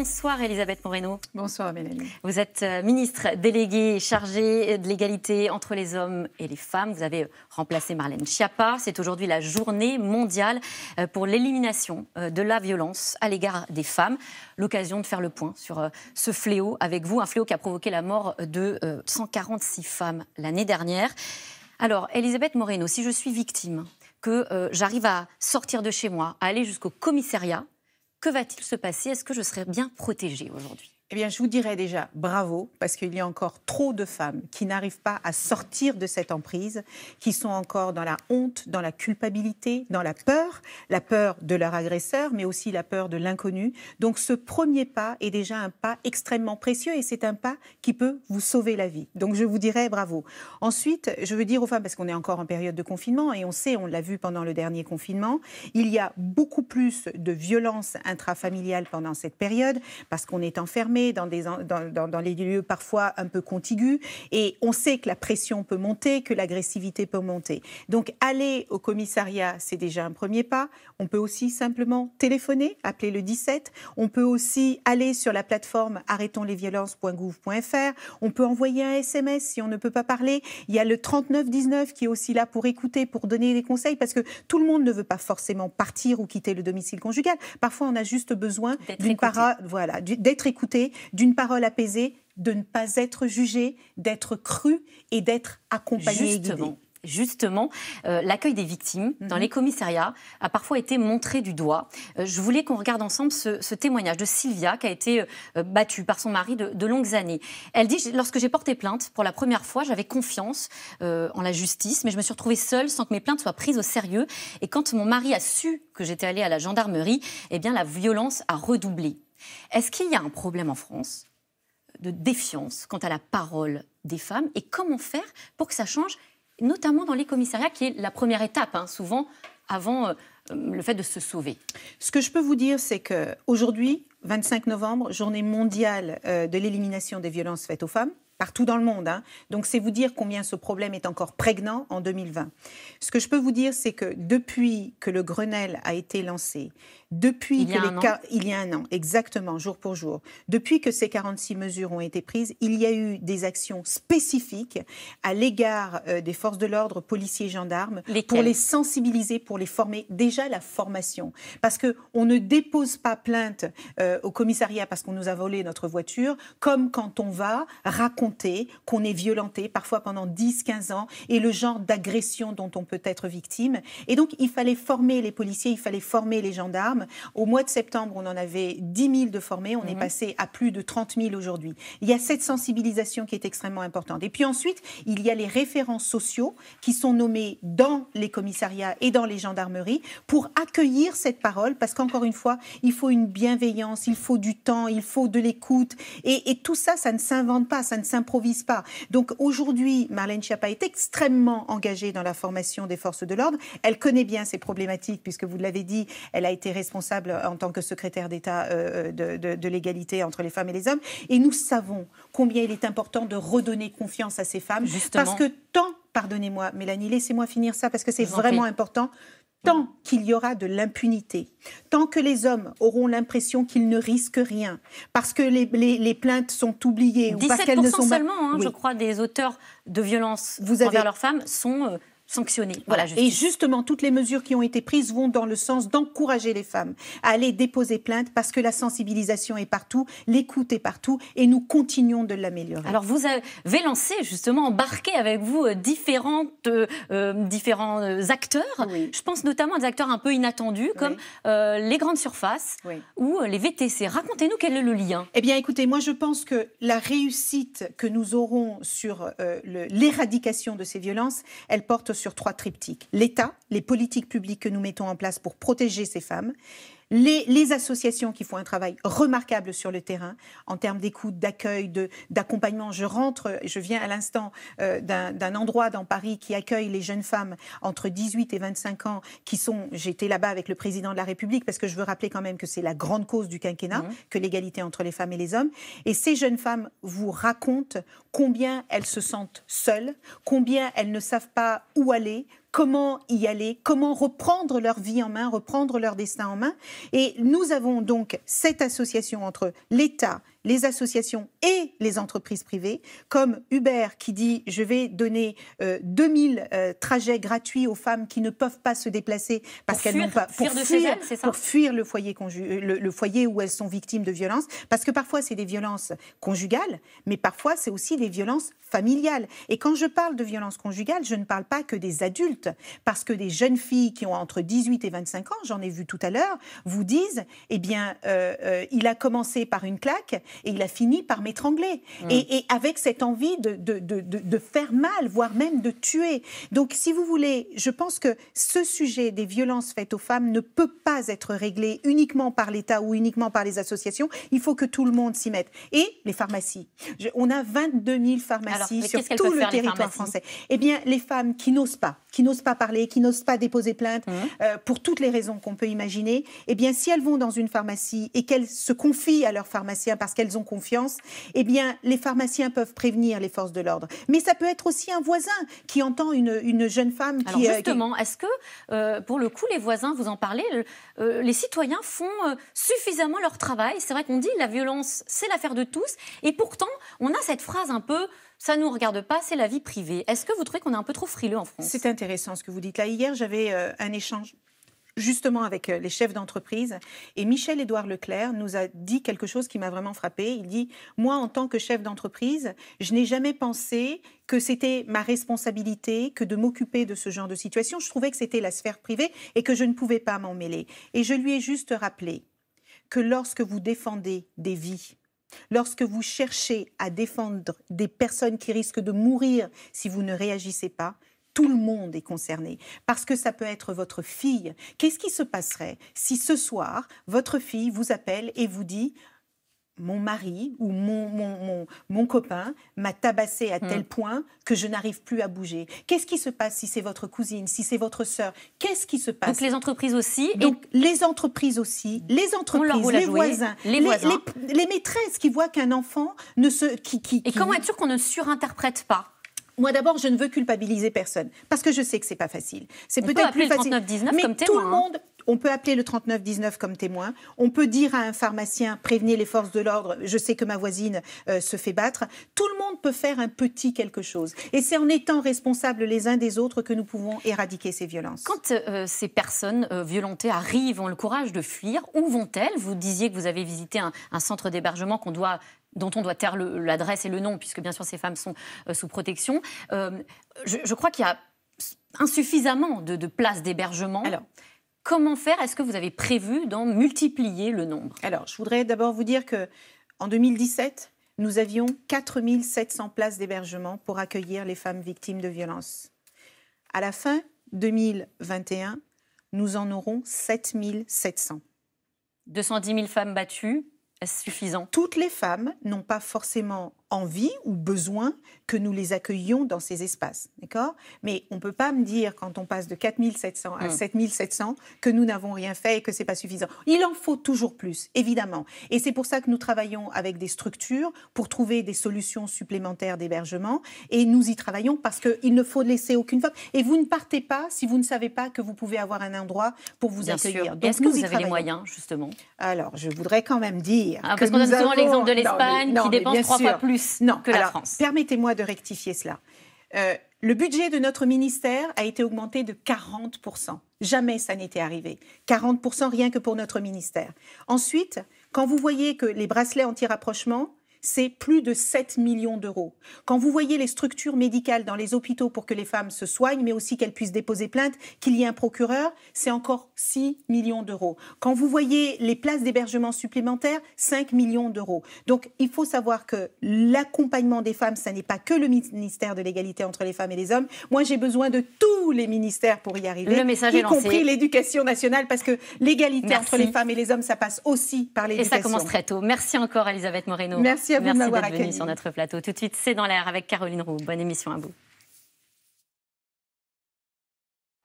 Bonsoir Elisabeth Moreno. Bonsoir Mélanie. Vous êtes ministre déléguée chargée de l'égalité entre les hommes et les femmes. Vous avez remplacé Marlène Schiappa. C'est aujourd'hui la journée mondiale pour l'élimination de la violence à l'égard des femmes. L'occasion de faire le point sur ce fléau avec vous, un fléau qui a provoqué la mort de 146 femmes l'année dernière. Alors Elisabeth Moreno, si je suis victime, que j'arrive à sortir de chez moi, à aller jusqu'au commissariat, que va-t-il se passer? Est-ce que je serai bien protégée aujourd'hui? Eh bien, je vous dirais déjà bravo, parce qu'il y a encore trop de femmes qui n'arrivent pas à sortir de cette emprise, qui sont encore dans la honte, dans la culpabilité, dans la peur de leur agresseur, mais aussi la peur de l'inconnu. Donc, ce premier pas est déjà un pas extrêmement précieux et c'est un pas qui peut vous sauver la vie. Donc, je vous dirais bravo. Ensuite, je veux dire aux femmes, parce qu'on est encore en période de confinement et on sait, on l'a vu pendant le dernier confinement, il y a beaucoup plus de violences intrafamiliales pendant cette période, parce qu'on est enfermé dans les lieux parfois un peu contigus et on sait que la pression peut monter, que l'agressivité peut monter. Donc aller au commissariat, c'est déjà un premier pas. On peut aussi simplement téléphoner, appeler le 17. On peut aussi aller sur la plateforme arrêtonslesviolences.gouv.fr. On peut envoyer un SMS si on ne peut pas parler. Il y a le 3919 qui est aussi là pour écouter, pour donner des conseils, parce que tout le monde ne veut pas forcément partir ou quitter le domicile conjugal. Parfois, on a juste besoin d'une parole, voilà, d'être écouté, d'une parole apaisée, de ne pas être jugé, d'être cru et d'être accompagné et guidé. Justement, l'accueil des victimes dans les commissariats a parfois été montré du doigt. Je voulais qu'on regarde ensemble ce témoignage de Sylvia qui a été battue par son mari de longues années. Elle dit « Lorsque j'ai porté plainte pour la première fois, j'avais confiance en la justice, mais je me suis retrouvée seule sans que mes plaintes soient prises au sérieux. Et quand mon mari a su que j'étais allée à la gendarmerie, eh bien, la violence a redoublé. » Est-ce qu'il y a un problème en France de défiance quant à la parole des femmes et comment faire pour que ça change, notamment dans les commissariats, qui est la première étape, souvent avant le fait de se sauver? Ce que je peux vous dire, c'est qu'aujourd'hui, 25 novembre, journée mondiale de l'élimination des violences faites aux femmes, partout dans le monde. Donc, c'est vous dire combien ce problème est encore prégnant en 2020. Ce que je peux vous dire, c'est que depuis que le Grenelle a été lancé, depuis que il y a un an, exactement, jour pour jour, depuis que ces 46 mesures ont été prises, il y a eu des actions spécifiques à l'égard des forces de l'ordre, policiers, gendarmes, pour les sensibiliser, pour les former. Déjà, la formation. Parce qu'on ne dépose pas plainte au commissariat parce qu'on nous a volé notre voiture, comme quand on va raconter qu'on est violenté, parfois pendant 10-15 ans, et le genre d'agression dont on peut être victime. Et donc, il fallait former les policiers, il fallait former les gendarmes. Au mois de septembre, on en avait 10 000 de formés. On est passé à plus de 30 000 aujourd'hui. Il y a cette sensibilisation qui est extrêmement importante. Et puis ensuite, il y a les référents sociaux qui sont nommés dans les commissariats et dans les gendarmeries pour accueillir cette parole. Parce qu'encore une fois, il faut une bienveillance, il faut du temps, il faut de l'écoute. Et tout ça, ça ne s'invente pas, ça ne s'improvise pas. Donc aujourd'hui, Marlène Schiappa est extrêmement engagée dans la formation des forces de l'ordre. Elle connaît bien ces problématiques, puisque vous l'avez dit, elle a été responsable en tant que secrétaire d'État de l'égalité entre les femmes et les hommes. Et nous savons combien il est important de redonner confiance à ces femmes. Justement. Parce que pardonnez-moi Mélanie, laissez-moi finir ça parce que c'est vraiment important, tant qu'il y aura de l'impunité, tant que les hommes auront l'impression qu'ils ne risquent rien, parce que les plaintes sont oubliées, ou parce qu'elles ne sont pas... seulement, je crois, des auteurs de violences envers leurs femmes sont... sanctionnés. Voilà, et justement, toutes les mesures qui ont été prises vont dans le sens d'encourager les femmes à aller déposer plainte parce que la sensibilisation est partout, l'écoute est partout et nous continuons de l'améliorer. Alors, vous avez lancé, justement, embarqué avec vous différents acteurs. Oui. Je pense notamment à des acteurs un peu inattendus comme les grandes surfaces ou les VTC. Racontez-nous quel est le lien. Eh bien, écoutez, moi je pense que la réussite que nous aurons sur l'éradication de ces violences, elle porte sur 3 triptyques. L'État, les politiques publiques que nous mettons en place pour protéger ces femmes, les associations qui font un travail remarquable sur le terrain en termes d'écoute, d'accueil, d'accompagnement. Je viens à l'instant d'un endroit dans Paris qui accueille les jeunes femmes entre 18 et 25 ans j'étais là-bas avec le président de la République parce que je veux rappeler quand même que c'est la grande cause du quinquennat, que l'égalité entre les femmes et les hommes. Et ces jeunes femmes vous racontent combien elles se sentent seules, combien elles ne savent pas où aller, comment y aller, comment reprendre leur vie en main, reprendre leur destin en main. Et nous avons donc cette association entre l'État, les associations et les entreprises privées, comme Uber qui dit « je vais donner 2000 trajets gratuits aux femmes qui ne peuvent pas se déplacer parce qu'elles n'ont pas... Pour fuir le foyer où elles sont victimes de violences, parce que parfois c'est des violences conjugales, mais parfois c'est aussi des violences familiales. Et quand je parle de violences conjugales, je ne parle pas que des adultes, parce que des jeunes filles qui ont entre 18 et 25 ans, j'en ai vu tout à l'heure, vous disent « eh bien, il a commencé par une claque, et il a fini par m'étrangler. Et avec cette envie de faire mal, voire même de tuer. Donc, si vous voulez, je pense que ce sujet des violences faites aux femmes ne peut pas être réglé uniquement par l'État ou uniquement par les associations. Il faut que tout le monde s'y mette. Et les pharmacies. On a 22 000 pharmacies sur tout le territoire français. Eh bien, les femmes qui n'osent pas parler, qui n'osent pas déposer plainte, pour toutes les raisons qu'on peut imaginer, eh bien, si elles vont dans une pharmacie et qu'elles se confient à leur pharmacien parce qu'elles ont confiance, eh bien, les pharmaciens peuvent prévenir les forces de l'ordre. Mais ça peut être aussi un voisin qui entend une jeune femme qui... Alors justement, est-ce que, pour le coup, les voisins, vous en parlez, les citoyens font suffisamment leur travail? C'est vrai qu'on dit la violence, c'est l'affaire de tous, et pourtant, on a cette phrase un peu... Ça ne nous regarde pas, c'est la vie privée. Est-ce que vous trouvez qu'on est un peu trop frileux en France? C'est intéressant ce que vous dites là. Hier, j'avais un échange justement avec les chefs d'entreprise, et Michel-Édouard Leclerc nous a dit quelque chose qui m'a vraiment frappée. Il dit « Moi, en tant que chef d'entreprise, je n'ai jamais pensé que c'était ma responsabilité que de m'occuper de ce genre de situation. Je trouvais que c'était la sphère privée et que je ne pouvais pas m'en mêler. » Et je lui ai juste rappelé que lorsque vous défendez des vies, lorsque vous cherchez à défendre des personnes qui risquent de mourir si vous ne réagissez pas, tout le monde est concerné, parce que ça peut être votre fille. Qu'est-ce qui se passerait si ce soir, votre fille vous appelle et vous dit « Mon mari ou mon copain m'a tabassé à tel point que je n'arrive plus à bouger ». Qu'est-ce qui se passe si c'est votre cousine, si c'est votre sœur? Qu'est-ce qui se passe? Donc les entreprises aussi. Donc les entreprises aussi, les entreprises, les voisins, les maîtresses qui voient qu'un enfant ne se... Et comment être sûr qu'on ne surinterprète pas? Moi, d'abord, je ne veux culpabiliser personne, parce que je sais que c'est pas facile. C'est peut-être plus facile. Le 3919 mais comme témoin, tout le monde, on peut appeler le 3919 comme témoin. On peut dire à un pharmacien, prévenez les forces de l'ordre. Je sais que ma voisine se fait battre. Tout le monde peut faire un petit quelque chose. Et c'est en étant responsables les uns des autres que nous pouvons éradiquer ces violences. Quand ces personnes violentées arrivent, ont le courage de fuir, où vont-elles? Vous disiez que vous avez visité un centre d'hébergement dont on doit taire l'adresse et le nom, puisque bien sûr ces femmes sont sous protection. Je crois qu'il y a insuffisamment de places d'hébergement. Alors, comment faire? Est-ce que vous avez prévu d'en multiplier le nombre? Alors, je voudrais d'abord vous dire qu'en 2017, nous avions 4 700 places d'hébergement pour accueillir les femmes victimes de violences. À la fin 2021, nous en aurons 7 700. 210 000 femmes battues. Est-ce suffisant? Toutes les femmes n'ont pas forcément envie ou besoin que nous les accueillions dans ces espaces, d'accord? Mais on ne peut pas me dire, quand on passe de 4 700 à 7 700, que nous n'avons rien fait et que ce n'est pas suffisant. Il en faut toujours plus, évidemment. Et c'est pour ça que nous travaillons avec des structures pour trouver des solutions supplémentaires d'hébergement. Et nous y travaillons parce qu'il ne faut laisser aucune femme. Et vous ne partez pas si vous ne savez pas que vous pouvez avoir un endroit pour vous accueillir. Est-ce que vous avez les moyens, justement? Alors, je voudrais quand même dire... parce qu'on donne souvent l'exemple de l'Espagne qui dépense 3 fois plus que la France. Permettez-moi de rectifier cela. Le budget de notre ministère a été augmenté de 40%. Jamais ça n'était arrivé. 40% rien que pour notre ministère. Ensuite, quand vous voyez que les bracelets anti-rapprochement, c'est plus de 7 millions d'euros. Quand vous voyez les structures médicales dans les hôpitaux pour que les femmes se soignent, mais aussi qu'elles puissent déposer plainte, qu'il y ait un procureur, c'est encore 6 millions d'euros. Quand vous voyez les places d'hébergement supplémentaires, 5 millions d'euros. Donc, il faut savoir que l'accompagnement des femmes, ça n'est pas que le ministère de l'égalité entre les femmes et les hommes. Moi, j'ai besoin de tous les ministères pour y arriver, le message est lancé. Y compris l'éducation nationale, parce que l'égalité entre les femmes et les hommes, ça passe aussi par l'éducation. Et ça commence très tôt. Merci encore, Elisabeth Moreno. Merci à vous de m'avoir accueilli. Merci d'être venue sur notre plateau. Tout de suite, c'est dans l'air avec Caroline Roux. Bonne émission à vous.